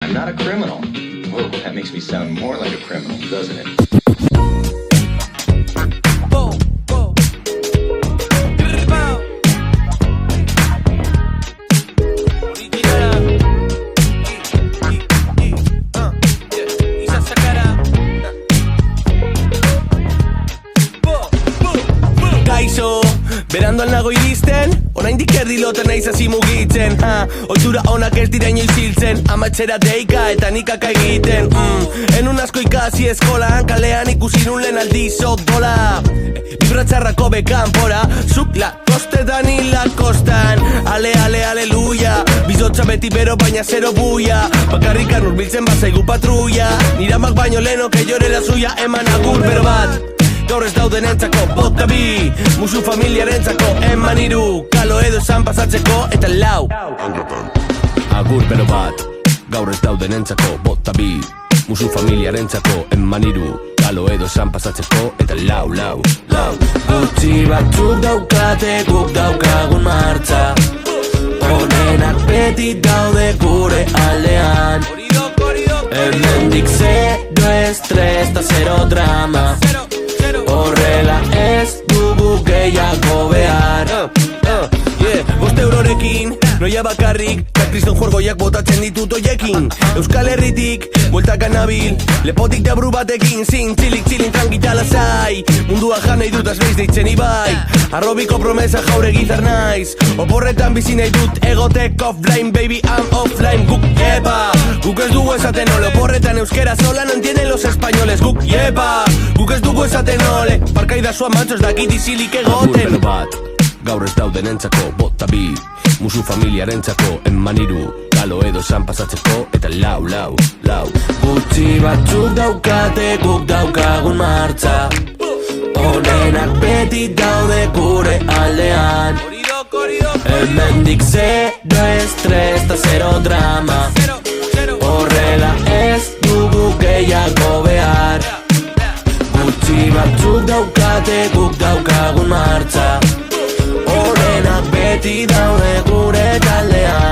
I'm not a criminal. Whoa, that makes me sound more like a criminal, doesn't it? Berandoan nago iristen, oraindik erdiloten naiz hasi mugitzen. Ohitura onak ez dira inoiz hiltzen, amatxera deika eta nikaka egiten. Enun asko ikasi eskolan, kalean ikusi nun lehen aldiz odola. Bibratzarrako bekanpora, zuk la kostetan hila kostan. Ale, ale, aleluia, bizotza beti bero baina zero buia. Bakarrikan urbiltzen bazaigu patrulla, niramak baino leno que llore la suya. Eman agur bero bat, gaur ez dauden entzako, bota bi, musu familiarentzako, eman iru, kalo edo esan pasatzeko, eta lau. Agur bero bat, gaur ez dauden entzako, bota bi, musu familiarentzako, eman iru, kalo edo esan pasatzeko, eta lau. Gutxi batzuk daukate, guk daukagun martxa, honenak beti daude gure aldean. Hemendik zero estres eta zero drama, horrela ez dugu gehiago behar. Bost eurorekin, noia bakarrik, Kriston jorgoiak botatzen ditut oiekin. Euskal Herritik, bueltakan nabil, lepotik deabru batekin, zin, txilik, txilin, tranquita lasai. Mundua jan nahi dut azbeiz deitzen ibai, arrobiko promesa jaure gizar naiz. Oporretan bizi nahi dut egotek offline, baby I'm offline. Guk yepa, guk ez dugu esaten ole, oporretan euskera sola no entienden los españoles. Guk yepa, guk ez dugu esaten ole, parkaidazua mantxos dakit izilik egoten. Agur bat, gaur ez dauden entzako, bota bi, musu familiarentzako, eman iru, kalo edo esan pasatzeko, eta lau. Gutxi batzuk daukate, guk daukagun martxa, honenak beti daude gure aldean. Hemendik zero estres eta zero drama, horrela ez dugu gehiago behar. Gutxi batzuk daukate, guk daukagun martxa, honenak beti daude gure taldean.